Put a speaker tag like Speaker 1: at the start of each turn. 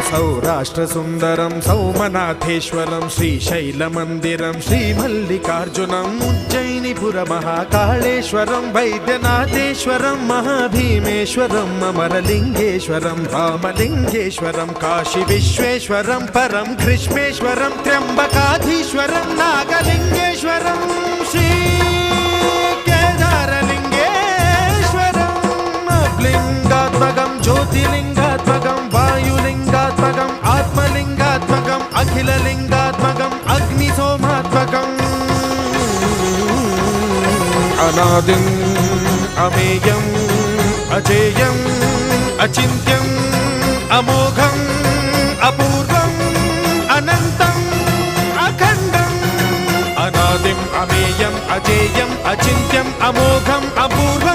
Speaker 1: సౌరాష్ట్రసుందరం సౌమనాథేశ్వరం శ్రీశైలమందిరం శ్రీమల్లికార్జునం ఉజ్జయినిపురమహాకాళేశ్వరం వైద్యనాథేశ్వరం మహాభీమేశ్వరం అమరలింగేశ్వరం రామలింగేశ్వరం కాశీ విశ్వేశ్వరం పరం కృష్ణేశ్వరం త్ర్యంబకాధీశ్వరం నాగలింగేశ్వరం శ్రీ కేదారలింగేశ్వరం లింగాత్మకం జ్యోతిలింగాత్మకం వాయులింగాత్మకం ఆత్మలింగాత్మకం అఖిలలింగాత్మకం అగ్నిసోమాత్మకం అనాదిం అమేయం అజేయం అచింత్యం అమోఘం అపూర్వం అనంతం అఖండం అనాదిం అమేయం అజేయం అచింత్యం అమోఘం అపూర్వం